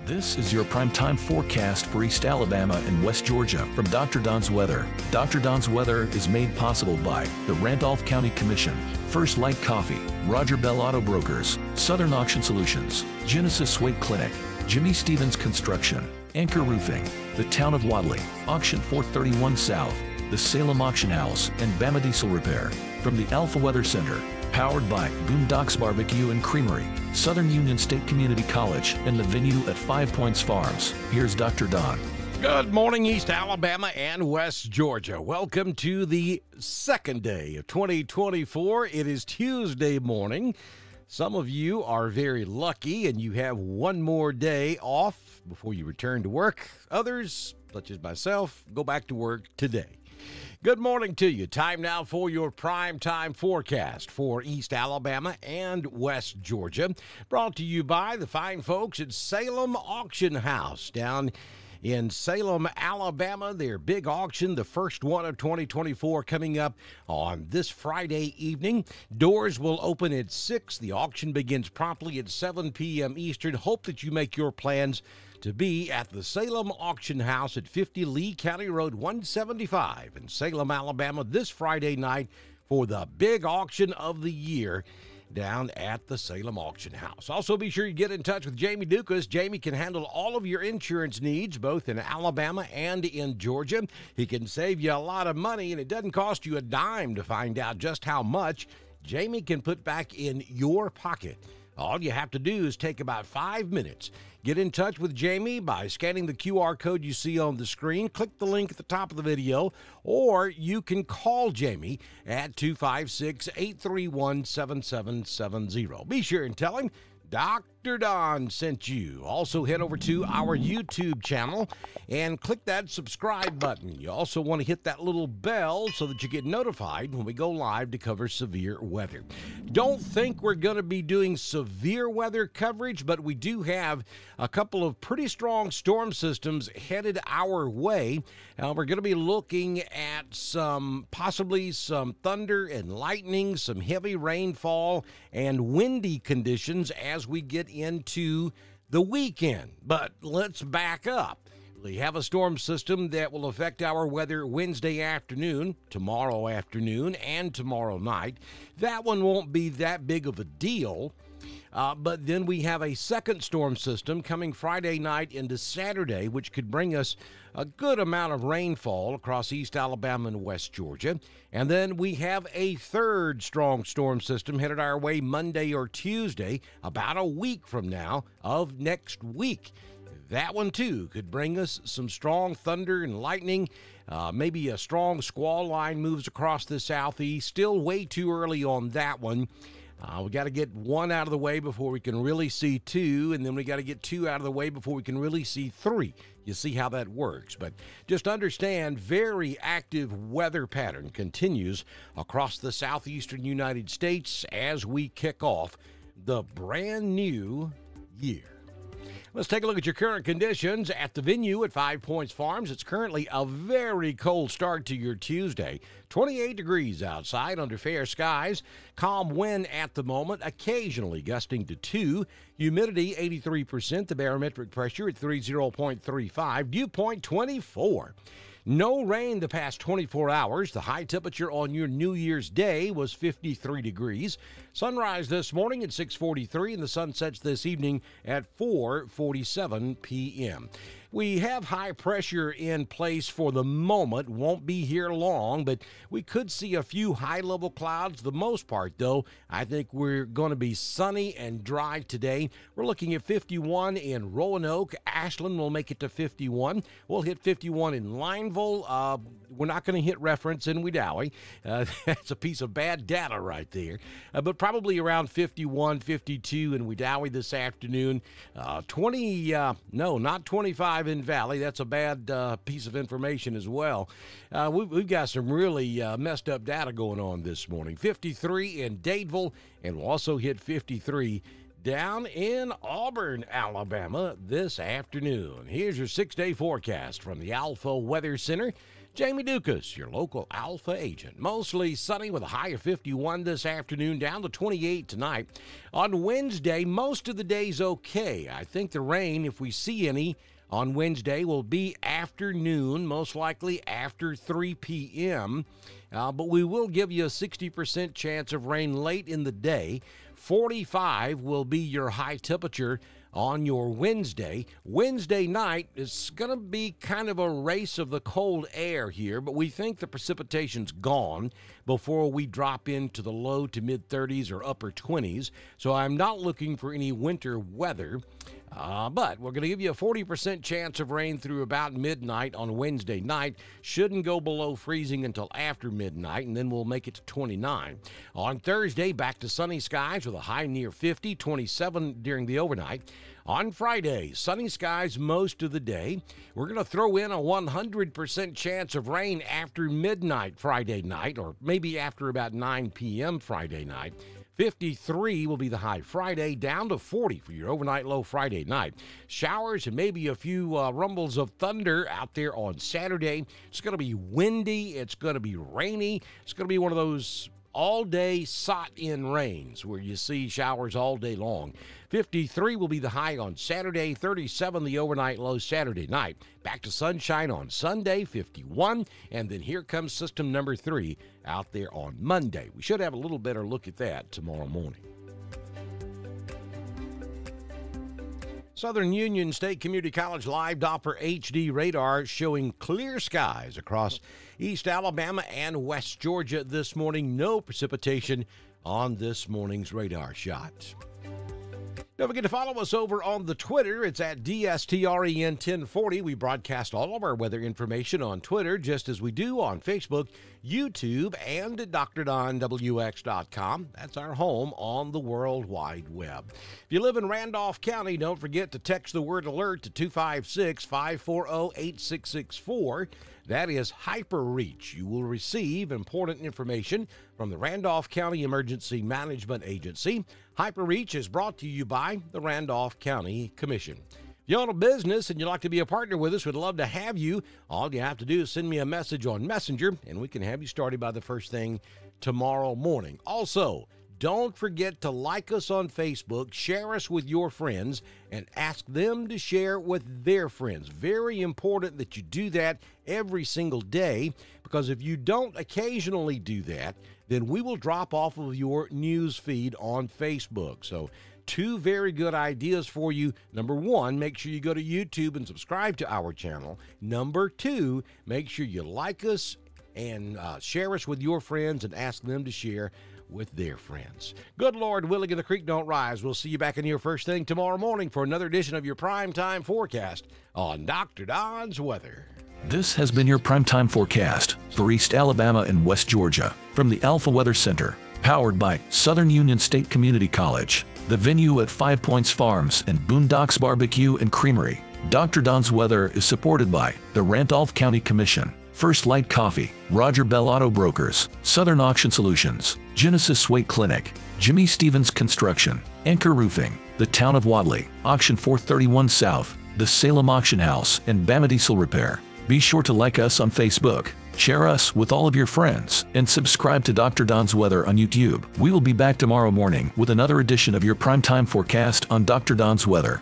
This is your primetime forecast for East Alabama and West Georgia from Dr. Don's Weather. Dr. Don's Weather is made possible by the Randolph County Commission, First Light Coffee, Roger Bell Auto Brokers, Southern Auction Solutions, Genesis Weight Clinic, Jimmy Stevens Construction, Anchor Roofing, the Town of Wadley, Auction 431 South, the Salem Auction House, and Bama Diesel Repair. From the Alpha Weather Center, powered by Boondocks Barbecue and Creamery, Southern Union State Community College, and the venue at 5 Points Farms. Here's Dr. Don. Good morning, East Alabama and West Georgia. Welcome to the second day of 2024. It is Tuesday morning. Some of you are very lucky and you have one more day off before you return to work. Others, such as myself, go back to work today. Good morning to you. Time now for your prime time forecast for East Alabama and West Georgia. Brought to you by the fine folks at Salem Auction House down in Salem, Alabama. Their big auction, the first one of 2024, coming up on this Friday evening. Doors will open at 6. The auction begins promptly at 7 p.m. Eastern. Hope that you make your plans to be at the Salem Auction House at 50 Lee County Road 175 in Salem, Alabama this Friday night for the big auction of the year down at the Salem Auction House. Also, be sure you get in touch with Jamie Dukas. Jamie can handle all of your insurance needs, both in Alabama and in Georgia. He can save you a lot of money, and it doesn't cost you a dime to find out just how much Jamie can put back in your pocket. All you have to do is take about 5 minutes. Get in touch with Jamie by scanning the QR code you see on the screen. Click the link at the top of the video, or you can call Jamie at 256-831-7770. Be sure and tell him Dr. Don sent you. Also, head over to our YouTube channel and click that subscribe button. You also want to hit that little bell so that you get notified when we go live to cover severe weather. Don't think we're going to be doing severe weather coverage, but we do have a couple of pretty strong storm systems headed our way. We're going to be looking at possibly some thunder and lightning, some heavy rainfall and windy conditions as we get into the weekend. But let's back up. We have a storm system that will affect our weather Wednesday afternoon, tomorrow afternoon, and tomorrow night. That one won't be that big of a deal. But then we have a second storm system coming Friday night into Saturday, which could bring us a good amount of rainfall across East Alabama and West Georgia. And then we have a third strong storm system headed our way Monday or Tuesday, about a week from now of next week. That one, too, could bring us some strong thunder and lightning. Maybe a strong squall line moves across the southeast. Still way too early on that one. We got to get one out of the way before we can really see two, and then we got to get two out of the way before we can really see three. You see how that works. But just understand, very active weather pattern continues across the southeastern United States as we kick off the brand new year. Let's take a look at your current conditions at the venue at 5 Points Farms. It's currently a very cold start to your Tuesday. 28 degrees outside under fair skies. Calm wind at the moment, occasionally gusting to 2. Humidity 83%. The barometric pressure at 30.35. Dew point 24. No rain the past 24 hours. The high temperature on your New Year's Day was 53 degrees. Sunrise this morning at 6:43, and the sun sets this evening at 4:47 p.m. We have high pressure in place for the moment. Won't be here long, but we could see a few high-level clouds. The most part, though, I think we're going to be sunny and dry today. We're looking at 51 in Roanoke. Ashland will make it to 51. We'll hit 51 in Lineville. We're not going to hit reference in Wedowee. That's a piece of bad data right there. But probably around 51, 52 in Wedowee this afternoon. 25 in Valley. That's a bad piece of information as well. We've got some really messed up data going on this morning. 53 in Dadeville, and we'll also hit 53 down in Auburn, Alabama this afternoon. Here's your 6-day forecast from the Alpha Weather Center. Jamie Dukas, your local Alpha agent. Mostly sunny with a high of 51 this afternoon, down to 28 tonight. On Wednesday, most of the day's okay. I think the rain, if we see any, on Wednesday will be afternoon, most likely after 3 p.m., but we will give you a 60% chance of rain late in the day. 45 will be your high temperature on your Wednesday. Wednesday night is going to be kind of a race of the cold air here, but we think the precipitation's gone before we drop into the low to mid 30s or upper 20s. So I'm not looking for any winter weather. But we're going to give you a 40% chance of rain through about midnight on Wednesday night. Shouldn't go below freezing until after midnight, and then we'll make it to 29. On Thursday, back to sunny skies with a high near 50, 27 during the overnight. On Friday, sunny skies most of the day. We're going to throw in a 100% chance of rain after midnight Friday night, or maybe after about 9 p.m. Friday night. 53 will be the high Friday, down to 40 for your overnight low Friday night. Showers and maybe a few rumbles of thunder out there on Saturday. It's going to be windy. It's going to be rainy. It's going to be one of those all-day sought-in rains where you see showers all day long. 53 will be the high on Saturday, 37 the overnight low Saturday night. Back to sunshine on Sunday, 51, and then here comes system number 3 out there on Monday. We should have a little better look at that tomorrow morning. Southern Union State Community College Live Doppler HD radar showing clear skies across East Alabama and West Georgia this morning. No precipitation on this morning's radar shot. Don't forget to follow us over on the Twitter. It's at DSTREN1040. We broadcast all of our weather information on Twitter, just as we do on Facebook, YouTube, and at DrDonWX.com. That's our home on the World Wide Web. If you live in Randolph County, don't forget to text the word alert to 256-540-8664. That is HyperReach. You will receive important information from the Randolph County Emergency Management Agency. HyperReach is brought to you by the Randolph County Commission. If you own a business and you'd like to be a partner with us, we'd love to have you. All you have to do is send me a message on Messenger, and we can have you started by the first thing tomorrow morning. Also, don't forget to like us on Facebook, share us with your friends, and ask them to share with their friends. Very important that you do that every single day, because if you don't occasionally do that, then we will drop off of your news feed on Facebook. So 2 very good ideas for you. Number 1, make sure you go to YouTube and subscribe to our channel. Number 2, make sure you like us and share us with your friends and ask them to share with their friends. Good Lord willing, and the creek don't rise. We'll see you back in here first thing tomorrow morning for another edition of your primetime forecast on Dr. Don's Weather. This has been your primetime forecast for East Alabama and West Georgia from the Alpha Weather Center, powered by Southern Union State Community College, the venue at 5 Points Farms and Boondocks Barbecue and Creamery. Dr. Don's Weather is supported by the Randolph County Commission, First Light Coffee, Roger Bell Auto Brokers, Southern Auction Solutions, Genesis Weight Clinic, Jimmy Stevens Construction, Anchor Roofing, the Town of Wadley, Auction 431 South, the Salem Auction House, and Bama Diesel Repair. Be sure to like us on Facebook, share us with all of your friends, and subscribe to Dr. Don's Weather on YouTube. We will be back tomorrow morning with another edition of your primetime forecast on Dr. Don's Weather.